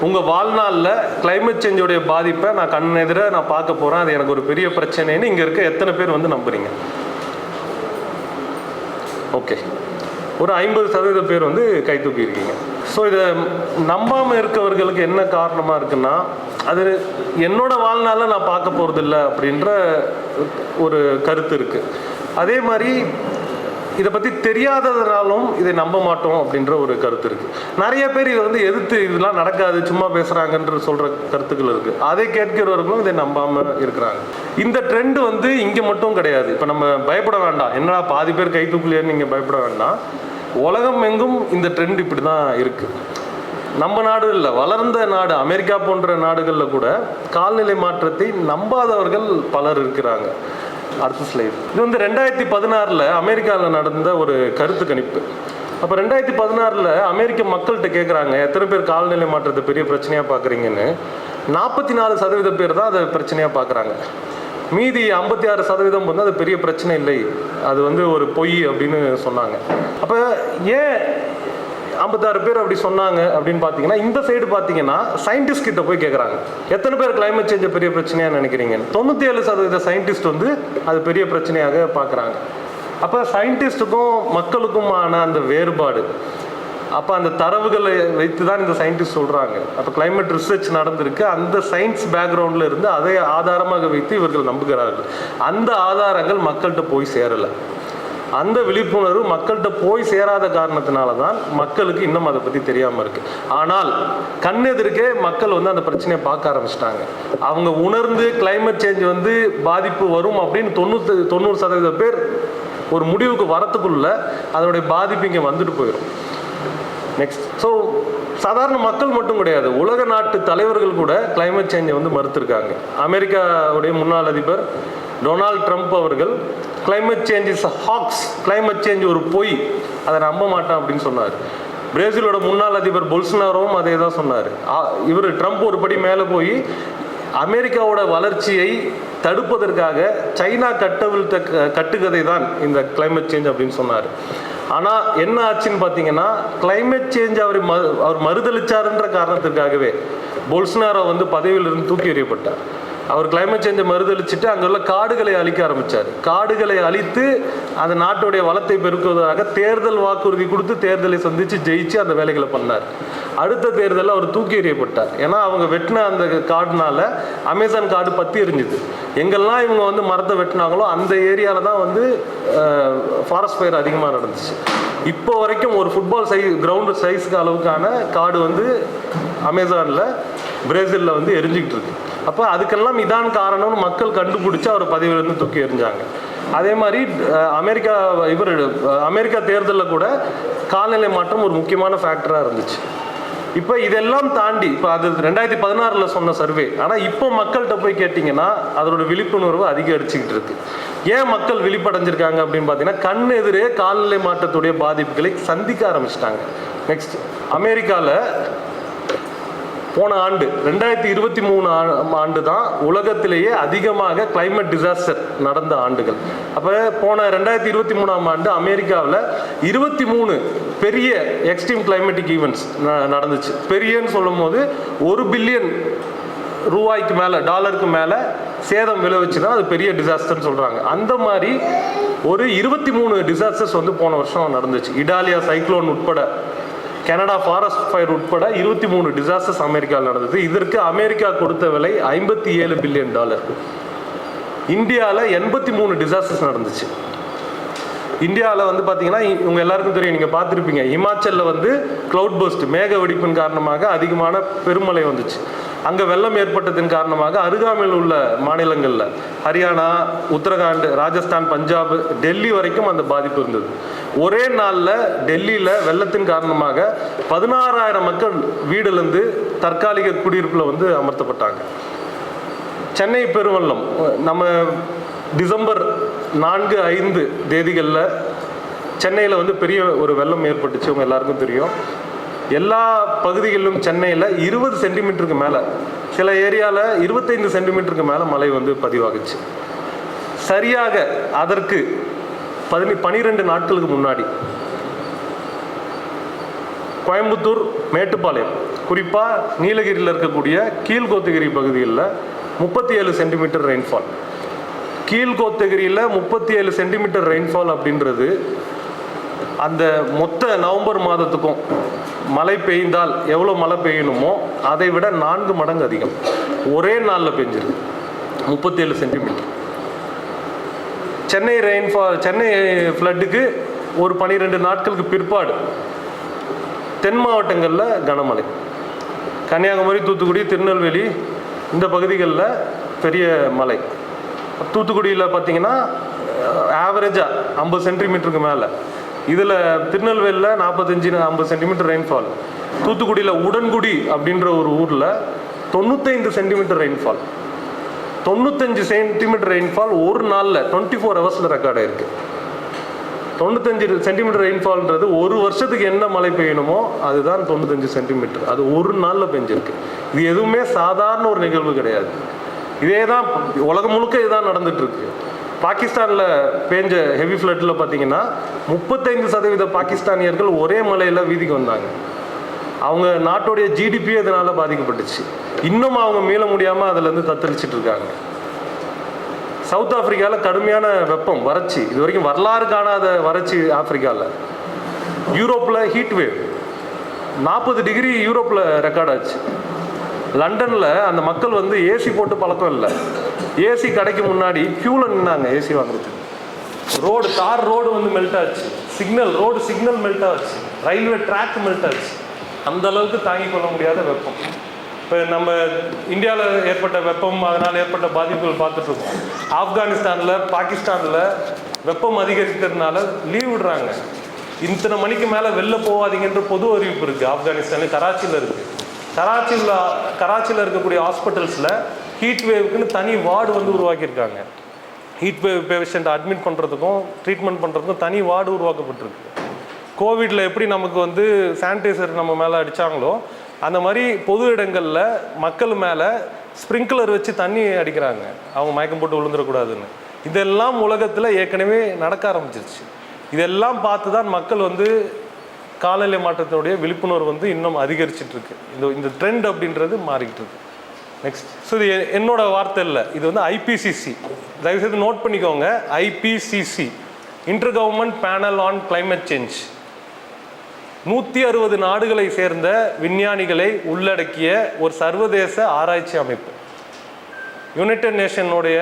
உங்கள் வாழ்நாளில் கிளைமேட் சேஞ்சோடைய பாதிப்பை நான் கண்ணெதிர நான் பார்க்க போகிறேன், அது எனக்கு ஒரு பெரிய பிரச்சனைன்னு இங்கே இருக்க எத்தனை பேர் வந்து நம்புறீங்க? ஓகே, ஒரு 50% பேர் வந்து கை தூக்கியிருக்கீங்க. ஸோ இதை நம்பாமல் இருக்கவர்களுக்கு என்ன காரணமாக இருக்குன்னா, அது என்னோட வாழ்நாளில் நான் பார்க்க போகிறதில்ல அப்படின்ற ஒரு கருத்து இருக்குது. அதே மாதிரி இதை பற்றி தெரியாததுனாலும் இதை நம்ப மாட்டோம் அப்படின்ற ஒரு கருத்து இருக்குது. நிறைய பேர் இதை வந்து எதிர்த்து இதெல்லாம் நடக்காது சும்மா பேசுகிறாங்கன்ற சொல்கிற கருத்துக்கள் இருக்குது. அதை கேட்கிறவர்களும் இதை நம்பாமல் இருக்கிறாங்க. இந்த ட்ரெண்டு வந்து இங்கே மட்டும் கிடையாது. இப்போ நம்ம பயப்பட வேண்டாம், என்னடா பாதி பேர் கை தூக்கலையேன்னு நீங்கள் பயப்பட வேண்டாம். உலகம் எங்கும் இந்த ட்ரெண்ட் இப்படி தான் இருக்குது. நம்ம நாடு இல்லை, வளர்ந்த நாடு அமெரிக்கா போன்ற நாடுகளில் கூட காலநிலை மாற்றத்தை நம்பாதவர்கள் பலர் இருக்கிறாங்க. அடுத்த ஸ்லைடு. இது வந்து 2016 அமெரிக்காவில் நடந்த ஒரு கருத்து கணிப்பு. அப்போ 2016 அமெரிக்க மக்கள்கிட்ட கேட்குறாங்க, எத்தனை பேர் காலநிலை மாற்றத்தை பெரிய பிரச்சனையாக பார்க்குறீங்கன்னு. 44% பேர் தான் அதை பிரச்சனையாக பார்க்குறாங்க. மீதி 56% வந்து அது பெரிய பிரச்சனை இல்லை, அது வந்து ஒரு பொய் அப்படின்னு சொன்னாங்க. அப்போ ஏன் 56 பேர் அப்படி சொன்னாங்க அப்படின்னு பார்த்தீங்கன்னா, இந்த சைடு பார்த்தீங்கன்னா சயின்டிஸ்ட் கிட்ட போய் கேட்குறாங்க, எத்தனை பேர் கிளைமேட் சேஞ்சை பெரிய பிரச்சனையாக நினைக்கிறீங்க? 97% சயின்டிஸ்ட் வந்து அது பெரிய பிரச்சனையாக பார்க்குறாங்க. அப்போ சயின்டிஸ்ட்டுக்கும் மக்களுக்குமான அந்த வேறுபாடு, அப்போ அந்த தரவுகளை வைத்து தான் இந்த சயின்டிஸ்ட் சொல்கிறாங்க. அப்போ கிளைமேட் ரிசர்ச் நடந்திருக்கு, அந்த சயின்ஸ் பேக்ரவுண்டில் இருந்து அதை ஆதாரமாக வைத்து இவர்கள் நம்புகிறார்கள். அந்த ஆதாரங்கள் மக்கள்கிட்ட போய் சேரலை. அந்த விழிப்புணர்வு மக்கள்கிட்ட போய் சேராத காரணத்தினால தான் மக்களுக்கு இன்னும் அதை பற்றி தெரியாமல் இருக்குது. ஆனால் கண்ணெதிர்க்கே மக்கள் வந்து அந்த பிரச்சனையை பார்க்க ஆரம்பிச்சிட்டாங்க. அவங்க உணர்ந்து கிளைமேட் சேஞ்ச் வந்து பாதிப்பு வரும் அப்படின்னு 90% பேர் ஒரு முடிவுக்கு வரத்துக்குள்ள அதனுடைய பாதிப்பு இங்கே வந்துட்டு போயிடும். நெக்ஸ்ட், ஸோ சாதாரண மக்கள் மட்டும் கிடையாது, உலக நாட்டு தலைவர்கள் கூட கிளைமேட் சேஞ்சை வந்து மறுத்திருக்காங்க. அமெரிக்காவுடைய முன்னாள் அதிபர் டொனால்ட் ட்ரம்ப் அவர்கள் climate change is hugs, climate change ஒரு பொய், அதை நம்ப மாட்டேன் அப்படின்னு சொன்னார். பிரேசிலோட முன்னாள் அதிபர் பொல்சனாரோவும் அதே தான் சொன்னார். இவர் ட்ரம்ப் ஒரு படி மேலே போய் அமெரிக்காவோட வளர்ச்சியை தடுப்பதற்காக சைனா கட்டவிழ்த்த கட்டுக்கதை தான் இந்த கிளைமேட் சேஞ்ச் அப்படின்னு சொன்னார். ஆனால் என்ன ஆச்சுன்னு பார்த்தீங்கன்னா, கிளைமேட் சேஞ்ச் அவர் மறுதளிச்சாருன்ற காரணத்திற்காகவே பொல்சனாரோ வந்து பதவியிலிருந்து தூக்கி எறியப்பட்டார். அவர் கிளைமேட் சேஞ்சை மறுதளிச்சுட்டு அங்கே உள்ள காடுகளை அழிக்க ஆரம்பித்தார். காடுகளை அழித்து அந்த நாட்டுடைய வளத்தை பெருக்குவதாக தேர்தல் வாக்குறுதி கொடுத்து தேர்தலை சந்தித்து ஜெயிச்சு அந்த வேலைகளை பண்ணார். அடுத்த தேர்தலில் அவர் தூக்கி எறியப்பட்டார். ஏன்னா அவங்க வெட்டின அந்த காடுனால அமேசான் காடு பற்றி எரிஞ்சுது. எங்கெல்லாம் இவங்க வந்து மரத்தை வெட்டினாங்களோ அந்த ஏரியாவில் தான் வந்து ஃபாரஸ்ட் ஃபயர் அதிகமாக நடந்துச்சு. இப்போ வரைக்கும் ஒரு ஃபுட்பால் கிரவுண்டு சைஸுக்கு அளவுக்கான காடு வந்து அமேசானில் பிரேசிலில் வந்து எரிஞ்சிக்கிட்டு இருக்கு. அப்போ அதுக்கெல்லாம் இதான் காரணம்னு மக்கள் கண்டுபிடிச்சி அவர் பதவியிலிருந்து தூக்கி எறிஞ்சாங்க. அதே மாதிரி அமெரிக்கா தேர்தலில் கூட காலநிலை மாற்றம் ஒரு முக்கியமான ஃபேக்டராக இருந்துச்சு. இப்போ இதெல்லாம் தாண்டி இப்போ அது 2016 சொன்ன சர்வே, ஆனால் இப்போ மக்கள்கிட்ட போய் கேட்டிங்கன்னா அதோட விழிப்புணர்வு அதிகரிச்சுக்கிட்டு இருக்கு. ஏன் மக்கள் விழிப்படைஞ்சிருக்காங்க அப்படின்னு பார்த்தீங்கன்னா, கண் எதிரே காலநிலை மாற்றத்துடைய பாதிப்புகளை சந்திக்க ஆரம்பிச்சிட்டாங்க. நெக்ஸ்ட், அமெரிக்காவில் போன ஆண்டு 2023 ஆண்டு தான் உலகத்திலேயே அதிகமாக கிளைமேட் டிசாஸ்டர் நடந்த ஆண்டுகள். அப்போ போன 2023 ஆண்டு அமெரிக்காவில் 23 பெரிய எக்ஸ்ட்ரீம் கிளைமேட்டிக் ஈவெண்ட்ஸ் நடந்துச்சு. பெரியன்னு சொல்லும் போது 1 பில்லியன் ரூபாய்க்கு மேலே, டாலருக்கு மேலே சேதம் விளைவிச்சு தான் அது பெரிய டிசாஸ்டர்னு சொல்கிறாங்க. அந்த மாதிரி ஒரு 23 டிசாஸ்டர்ஸ் வந்து போன வருஷம் நடந்துச்சு. இடாலியா சைக்ளோன் உட்பட, கனடா ஃபாரஸ்ட் ஃபயர் உட்பட 23 டிசாஸ்டர்ஸ் அமெரிக்காவில் நடந்தது. இதற்கு அமெரிக்கா கொடுத்த விலை $57 பில்லியன். இந்தியாவில் 83 டிசாஸ்டர்ஸ் நடந்துச்சு. இந்தியாவில் வந்து பார்த்தீங்கன்னா, இவங்க எல்லாருக்கும் தெரியும், நீங்கள் பார்த்துருப்பீங்க, ஹிமாச்சலில் வந்து கிளவுட் பர்ஸ்ட், மேக வெடிப்பின் காரணமாக அதிகமான பெருமழை வந்துச்சு. அங்கே வெள்ளம் ஏற்பட்டதன் காரணமாக அருகாமையில் உள்ள மாநிலங்களில் ஹரியானா, உத்தரகாண்ட், ராஜஸ்தான், பஞ்சாப், டெல்லி வரைக்கும் அந்த பாதிப்பு இருந்தது. ஒரே நாளில் டெல்லியில் வெள்ளத்தின் காரணமாக 16,000 மக்கள் வீடுலேருந்து தற்காலிக குடியிருப்பில் வந்து அமர்த்தப்பட்டாங்க. சென்னை பெருவெள்ளம் நம்ம டிசம்பர் 4, 5 தேதிகளில் சென்னையில் வந்து பெரிய ஒரு வெள்ளம் ஏற்பட்டுச்சு, அவங்க எல்லாருக்கும் தெரியும். எல்லா பகுதிகளிலும் சென்னையில் 20 சென்டிமீட்டருக்கு மேலே, சில ஏரியாவில் 25 சென்டிமீட்டருக்கு மேலே மழை வந்து பதிவாகுச்சு. சரியாக அதற்கு 12 நாட்களுக்கு முன்னாடி கோயம்புத்தூர், மேட்டுப்பாளையம், குறிப்பாக நீலகிரியில் இருக்கக்கூடிய கீழ்கோத்தகிரி பகுதிகளில் 37 சென்டிமீட்டர் ரெயின்ஃபால். கீழ்கோத்தகிரியில் 37 சென்டிமீட்டர் ரெயின்ஃபால் அப்படின்றது அந்த மொத்த நவம்பர் மாதத்துக்கும் மழை பெய்ந்தால் எவ்வளோ மழை பெய்யணுமோ அதை விட 4 மடங்கு அதிகம் ஒரே நாளில் பெஞ்சிருக்கு. 37 சென்டிமீட்டர். சென்னை ஃப்ளட்டுக்கு ஒரு 12 நாட்களுக்கு பிற்பாடு தென் மாவட்டங்களில் கனமழை. கன்னியாகுமரி, தூத்துக்குடி, திருநெல்வேலி இந்த பகுதிகளில் பெரிய மழை. தூத்துக்குடியில் பார்த்தீங்கன்னா ஆவரேஜாக 50 சென்டிமீட்டருக்கு மேலே. இதில் திருநெல்வேலியில் 45-50 சென்டிமீட்டர் ரெயின்ஃபால். தூத்துக்குடியில் உடன்குடி அப்படின்ற ஒரு ஊரில் 95 சென்டிமீட்டர் ரெயின்ஃபால். 95 சென்டிமீட்டர் ரெயின்ஃபால் ஒரு நாளில் 24 ஹவர்ஸில் ரெக்கார்ட் ஆயிருக்கு. 95 சென்டிமீட்டர் ரெயின்ஃபால்ன்றது ஒரு வருஷத்துக்கு என்ன மழை பெய்யணுமோ அதுதான் 95 சென்டிமீட்டர். அது ஒரு நாளில் பெஞ்சிருக்கு. இது எதுவுமே சாதாரண ஒரு நிகழ்வு கிடையாது. இதே தான் உலகம் முழுக்க இதுதான் நடந்துட்டுருக்கு. பாகிஸ்தானில் பேஞ்ச ஹெவி ஃப்ளட்டில் பார்த்தீங்கன்னா 35% பாகிஸ்தானியர்கள் ஒரே மலையில் வீதிக்கு வந்தாங்க. அவங்க நாட்டுடைய ஜிடிபியே இதனால் பாதிக்கப்பட்டுச்சு. இன்னும் அவங்க மீள முடியாமல் அதிலேருந்து தத்தளிச்சிட்டு இருக்காங்க. சவுத் ஆப்பிரிக்காவில் கடுமையான வெப்பம், வறட்சி, இது வரைக்கும் வரலாறு காணாத வறட்சி ஆப்பிரிக்காவில். யூரோப்பில் ஹீட் வேவ் 40 டிகிரி யூரோப்பில் ரெக்கார்ட் ஆச்சு. லண்டனில் அந்த மக்கள் வந்து ஏசி போட்டு பழக்கம் இல்லை. ஏசி கடைக்கு முன்னாடி க்யூவில் நின்னாங்க ஏசி வாங்குறதுக்கு. ரோடு தார் ரோடு வந்து மெல்ட் ஆச்சு, ரோடு சிக்னல் மெல்ட் ஆச்சு, ரயில்வே ட்ராக் மெல்ட் ஆச்சு. அந்த அளவுக்கு தாங்கிக் கொள்ள முடியாத வெப்பம். இப்போ நம்ம இந்தியாவில் ஏற்பட்ட வெப்பம், அதனால் ஏற்பட்ட பாதிப்புகள் பார்த்துட்டு இருக்கோம். ஆப்கானிஸ்தானில், பாகிஸ்தானில் வெப்பம் அதிகரிக்கிறதுனால லீவ் விடுறாங்க. இத்தனை மணிக்கு மேலே வெளில போகாதீங்கன்ற பொது அறிவிப்பு இருக்குது. ஆப்கானிஸ்தான் கராச்சியில் இருக்குது. கராச்சியில் இருக்கக்கூடிய ஹாஸ்பிட்டல்ஸில் ஹீட் வேவுக்குன்னு தனி வார்டு வந்து உருவாக்கியிருக்காங்க. ஹீட் வேவ் பேஷண்ட்டை அட்மிட் பண்ணுறதுக்கும் ட்ரீட்மெண்ட் பண்ணுறதுக்கும் தனி வார்டு உருவாக்கப்பட்டிருக்கு. கோவிடில் எப்படி நமக்கு வந்து சானிடைசர் நம்ம மேலே அடித்தாங்களோ, அந்த மாதிரி பொது இடங்களில் மக்கள் மேலே ஸ்ப்ரிங்க்லர் வச்சு தண்ணி அடிக்கிறாங்க, அவங்க மயக்கம் போட்டு விழுந்துடக்கூடாதுன்னு. இதெல்லாம் உலகத்தில் ஏற்கனவே நடக்க ஆரம்பிச்சிருச்சு. இதெல்லாம் பார்த்து தான் மக்கள் வந்து காலநிலை மாற்றத்தினுடைய விழிப்புணர்வு வந்து இன்னும் அதிகரிச்சிட்ருக்கு. இந்த ட்ரெண்ட் அப்படின்றது மாறிக்கிட்டு இருக்கு. நெக்ஸ்ட், ஸோ இது என்னோட வார்த்தை இல்லை, இது வந்து ஐபிசிசி, தயவுசெய்து நோட் பண்ணிக்கோங்க. IPCC, inter government panel on climate change, 160 நாடுகளை சேர்ந்த விஞ்ஞானிகளை உள்ளடக்கிய ஒரு சர்வதேச ஆராய்ச்சி அமைப்பு. யுனைடெட் நேஷனுடைய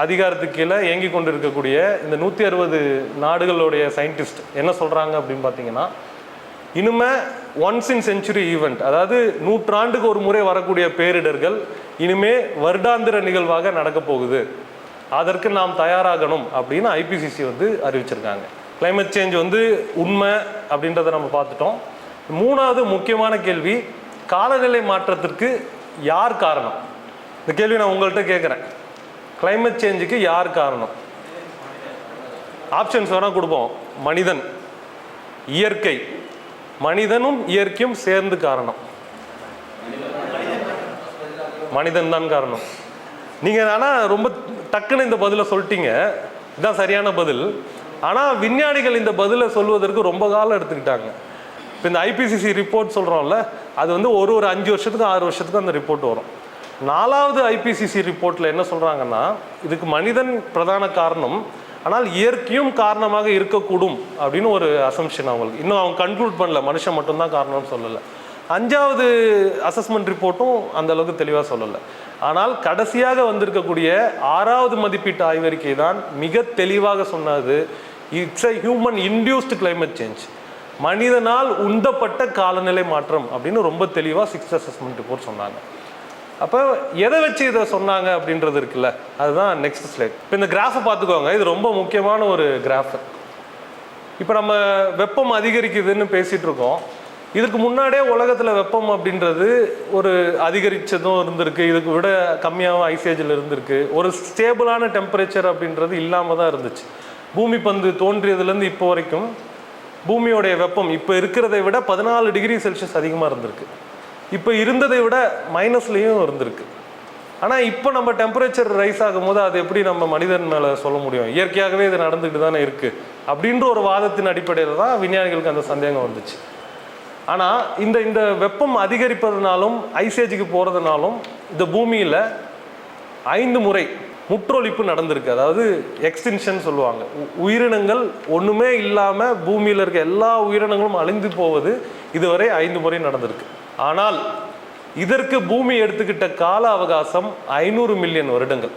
அதிகாரத்துக்கு கீழே இயங்கி கொண்டு இருக்கக்கூடிய இந்த 160 நாடுகளுடைய சயின்டிஸ்ட் என்ன சொல்கிறாங்க அப்படின்னு பார்த்தீங்கன்னா, இனிமே ஒன்ஸ் இன் செஞ்சுரி ஈவெண்ட், அதாவது நூற்றாண்டுக்கு ஒரு முறை வரக்கூடிய பேரிடர்கள் இனிமே வருடாந்திர நிகழ்வாக நடக்க போகுது, அதற்கு நாம் தயாராகணும் அப்படின்னு ஐபிசிசி வந்து அறிவிச்சிருக்காங்க. கிளைமேட் சேஞ்ச் வந்து உண்மை அப்படின்றத நம்ம பார்த்துட்டோம். மூணாவது முக்கியமான கேள்வி, காலநிலை மாற்றத்திற்கு யார் காரணம்? இந்த கேள்வி நான் உங்கள்கிட்ட கேட்குறேன். கிளைமேட் சேஞ்சுக்கு யார் காரணம்? ஆப்ஷன்ஸ் வேணால் கொடுப்போம். மனிதன், இயற்கை. மனிதனும் இயற்கையும் சேர்ந்து காரணம். மனிதன் தான் காரணம். நீங்கள் ஆனால் ரொம்ப டக்குன்னு இந்த பதிலை சொல்லிட்டீங்க, இதுதான் சரியான பதில். ஆனால் விஞ்ஞானிகள் இந்த பதிலை சொல்வதற்கு ரொம்ப காலம் எடுத்துக்கிட்டாங்க. இப்போ இந்த ஐபிசிசி ரிப்போர்ட் சொல்கிறோம்ல, அது வந்து ஒரு 5 வருஷத்துக்கு 6 வருஷத்துக்கு அந்த ரிப்போர்ட் வரும். 4வது ஐபிசிசி ரிப்போர்ட்டில் என்ன சொல்கிறாங்கன்னா, இதுக்கு மனிதன் பிரதான காரணம், ஆனால் இயற்கையும் காரணமாக இருக்கக்கூடும் அப்படின்னு ஒரு அசம்ஷன் அவங்களுக்கு. இன்னும் அவங்க கன்க்ளூட் பண்ணல, மனுஷன் மட்டும்தான் காரணம்னு சொல்லலை. 5வது அசஸ்மெண்ட் ரிப்போர்ட்டும் அந்த அளவுக்கு தெளிவாக சொல்லலை. ஆனால் கடைசியாக வந்திருக்கக்கூடிய 6வது மதிப்பீட்டு ஆய்வறிக்கை தான் மிக தெளிவாக சொன்னது, it's a human induced climate change, மனிதனால் உந்தப்பட்ட காலநிலை மாற்றம் அப்படின்னு ரொம்ப தெளிவாக 6th அசஸ்மெண்ட் ரிப்போர்ட் சொன்னாங்க. அப்போ எதை வச்சு இதை சொன்னாங்க அப்படின்றது இருக்குல்ல, அதுதான் நெக்ஸ்ட் ஸ்லைட். இப்போ இந்த கிராஃபை பார்த்துக்கோங்க, இது ரொம்ப முக்கியமான ஒரு கிராஃப். இப்போ நம்ம வெப்பம் அதிகரிக்குதுன்னு பேசிகிட்டு இருக்கோம். இதுக்கு முன்னாடியே உலகத்தில் வெப்பம் அப்படின்றது ஒரு அதிகரித்ததும் இருந்திருக்கு, இதுக்கு விட கம்மியாகவும் ஐசேஜில் இருந்திருக்கு. ஒரு ஸ்டேபிளான டெம்பரேச்சர் அப்படின்றது இல்லாமல் தான் இருந்துச்சு. பூமி பந்து தோன்றியதுலேருந்து இப்போ வரைக்கும் பூமியோடைய வெப்பம் இப்போ இருக்கிறதை விட 14 டிகிரி செல்சியஸ் அதிகமாக இருந்திருக்கு. இப்போ இருந்ததை விட மைனஸ்லேயும் இருந்திருக்கு. ஆனால் இப்போ நம்ம டெம்பரேச்சர் ரைஸ் ஆகும்போது அது எப்படி நம்ம மனிதன் மேலே சொல்ல முடியும்? இயற்கையாகவே இது நடந்துக்கிட்டு தானே இருக்குது அப்படின்ற ஒரு வாதத்தின் அடிப்படையில் தான் விஞ்ஞானிகளுக்கு அந்த சந்தேகம் வந்துச்சு. ஆனால் இந்த வெப்பம் அதிகரிப்பதுனாலும் ஐசேஜுக்கு போகிறதுனாலும் இந்த பூமியில் 5 முறை முற்றொழிப்பு நடந்திருக்கு. அதாவது எக்ஸ்டின்ஷன் சொல்லுவாங்க. உயிரினங்கள் ஒன்றுமே இல்லாமல் பூமியில் இருக்க எல்லா உயிரினங்களும் அழிந்து போவது இதுவரை 5 முறை நடந்திருக்கு. ஆனால் இதற்கு பூமி எடுத்துக்கிட்ட கால அவகாசம் 500 மில்லியன் வருடங்கள்.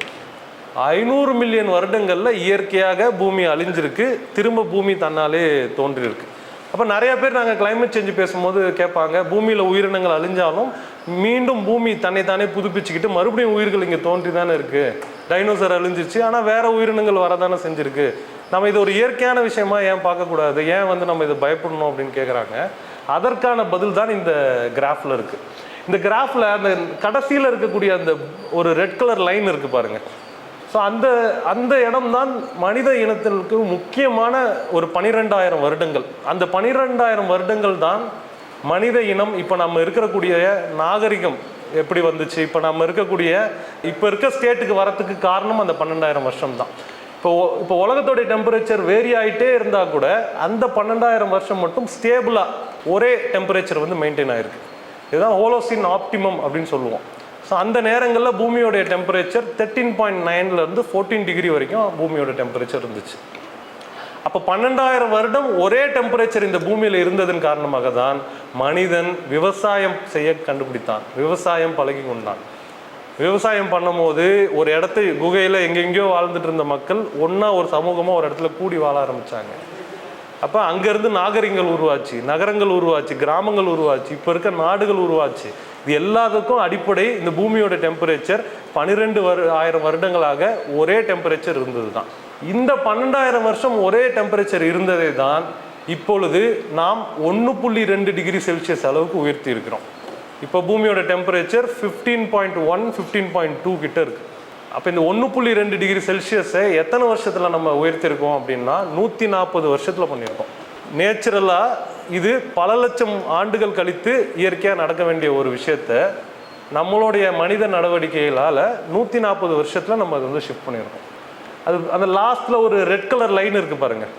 500 மில்லியன் வருடங்களில் இயற்கையாக பூமி அழிஞ்சிருக்கு, திரும்ப பூமி தன்னாலே தோன்றியிருக்கு. அப்போ நிறைய பேர் நாங்கள் கிளைமேட் சேஞ்ச் பேசும்போது கேட்பாங்க, பூமியில் உயிரினங்கள் அழிஞ்சாலும் மீண்டும் பூமி தன்னைத்தானே புதுப்பிச்சுக்கிட்டு மறுபடியும் உயிர்கள் இங்கே தோன்றி தானே இருக்குது. டைனோசர் அழிஞ்சிருச்சு, ஆனால் வேறு உயிரினங்கள் வரதானே செஞ்சுருக்கு. நம்ம இது ஒரு இயற்கையான விஷயமா ஏன் பார்க்கக்கூடாது, ஏன் வந்து நம்ம இதை பயப்படணும் அப்படின்னு கேட்குறாங்க. அதற்கான பதில் தான் இந்த கிராஃபில் இருக்குது. இந்த கிராஃபில் அந்த கடைசியில் இருக்கக்கூடிய அந்த ஒரு ரெட் கலர் லைன் இருக்குது பாருங்கள். ஸோ அந்த இடம்தான் மனித இனத்திற்கு முக்கியமான ஒரு 12,000 வருடங்கள். அந்த 12,000 வருடங்கள் தான் மனித இனம் இப்போ நம்ம இருக்கக்கூடிய நாகரிகம் எப்படி வந்துச்சு, இப்போ நம்ம இப்போ இருக்க ஸ்டேட்டுக்கு வரத்துக்கு காரணம் அந்த 12,000 வருஷம் தான். இப்போ உலகத்தோடைய டெம்பரேச்சர் வேரி ஆகிட்டே இருந்தால் கூட அந்த 12,000 வருஷம் மட்டும் ஸ்டேபிளாக ஒரே டெம்பரேச்சர் வந்து மெயின்டைன் ஆகிருக்கு. இதுதான் ஹோலோசின் ஆப்டிமம் அப்படின்னு சொல்லுவோம். ஸோ அந்த நேரங்களில் பூமியோடைய டெம்பரேச்சர் 13.9 14 டிகிரி வரைக்கும் பூமியோட டெம்பரேச்சர் இருந்துச்சு. அப்போ 12,000 வருடம் ஒரே டெம்பரேச்சர் இந்த பூமியில் இருந்ததன் காரணமாக தான் மனிதன் விவசாயம் செய்ய கண்டுபிடித்தான், விவசாயம் பழகி கொண்டான். விவசாயம் பண்ணும்போது ஒரு இடத்த குகையில் எங்கெங்கேயோ வாழ்ந்துட்டு இருந்த மக்கள் ஒன்றா ஒரு சமூகமாக ஒரு இடத்துல கூடி வாழ ஆரம்பித்தாங்க. அப்போ அங்கேருந்து நாகரிகங்கள் உருவாச்சு, நகரங்கள் உருவாச்சு, கிராமங்கள் உருவாச்சு, இப்போ இருக்க நாடுகள் உருவாச்சு. இது எல்லாத்துக்கும் அடிப்படை இந்த பூமியோட டெம்பரேச்சர் 12,000 வருடங்களாக ஒரே டெம்பரேச்சர் இருந்தது தான். இந்த 12,000 வருஷம் ஒரே டெம்பரேச்சர் இருந்ததை தான் இப்பொழுது நாம் 1.2 டிகிரி செல்சியஸ் அளவுக்கு உயர்த்தி இருக்கிறோம். இப்போ பூமியோட டெம்பரேச்சர் 15.1 15.2 கிட்ட இருக்குது. அப்போ இந்த 1.2 டிகிரி செல்சியஸை எத்தனை வருஷத்தில் நம்ம உயர்த்திருக்கோம் அப்படின்னா 140 வருஷத்தில் பண்ணியிருக்கோம். நேச்சுரலாக இது பல லட்சம் ஆண்டுகள் கழித்து இயற்கையாக நடக்க வேண்டிய ஒரு விஷயத்த நம்மளுடைய மனித நடவடிக்கைகளால் 140 வருஷத்தில் நம்ம அதை வந்து ஷிஃப்ட் பண்ணியிருக்கோம். அது அந்த லாஸ்ட்டில் ஒரு ரெட் கலர் லைன் இருக்குது பாருங்கள்.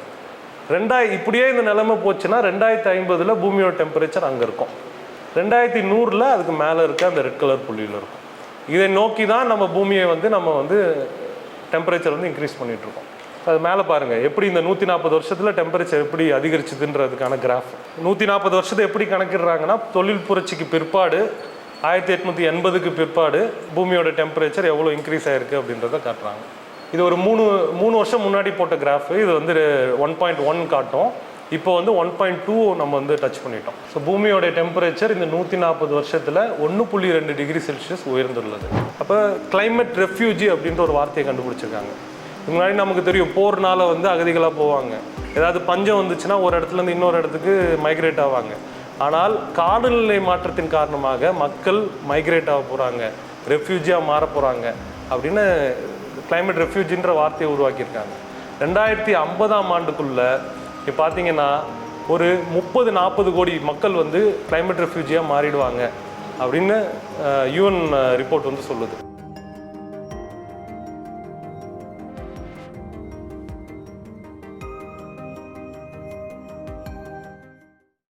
இப்படியே இந்த நிலைமை போச்சுன்னா 2050 பூமியோட டெம்பரேச்சர் அங்கே இருக்கும். 2100 அதுக்கு மேலே இருக்க அந்த ரெட் கலர் புள்ளியில் இருக்கும். இதை நோக்கி தான் நம்ம பூமியை வந்து டெம்பரேச்சர் வந்து இன்க்ரீஸ் பண்ணிகிட்ருக்கோம். அது மேலே பாருங்கள் எப்படி இந்த 140 வருஷத்தில் டெம்பரேச்சர் எப்படி அதிகரிச்சுதுன்றதுக்கான கிராஃப். 140 வருஷத்தை எப்படி கணக்கிடுறாங்கன்னா தொழில் புரட்சிக்கு பிற்பாடு 1880க்கு பிற்பாடு பூமியோட டெம்பரேச்சர் எவ்வளோ இன்க்ரீஸ் ஆகிருக்கு அப்படின்றத காட்டுறாங்க. இது ஒரு மூணு வருஷம் முன்னாடி போட்ட கிராஃப். இது வந்து 1.1 காட்டும். இப்போ வந்து 1.2 நம்ம வந்து டச் பண்ணிட்டோம். ஸோ பூமியோட டெம்பரேச்சர் இந்த 140 வருஷத்தில் 1.2 டிகிரி செல்சியஸ் உயர்ந்துள்ளது. அப்போ கிளைமேட் ரெஃப்யூஜி அப்படின்ற ஒரு வார்த்தையை கண்டுபிடிச்சிருக்காங்க. முன்னாடி நமக்கு தெரியும் போர்னால வந்து அகதிகளாக போவாங்க. ஏதாவது பஞ்சம் வந்துச்சுன்னா ஒரு இடத்துலேருந்து இன்னொரு இடத்துக்கு மைக்ரேட் ஆவாங்க. ஆனால் காலநிலை மாற்றத்தின் காரணமாக மக்கள் மைக்ரேட் ஆக போகிறாங்க, ரெஃப்யூஜியாக மாற போகிறாங்க அப்படின்னு கிளைமேட் ரெஃப்யூஜின்ற வார்த்தையை உருவாக்கியிருக்காங்க. 2050ஆம் ஆண்டுக்குள்ளே இப்போ பார்த்தீங்கன்னா ஒரு 30-40 கோடி மக்கள் வந்து கிளைமேட் ரெஃப்யூஜியாக மாறிடுவாங்க அப்படின்னு யூஎன் ரிப்போர்ட் வந்து சொல்லுது.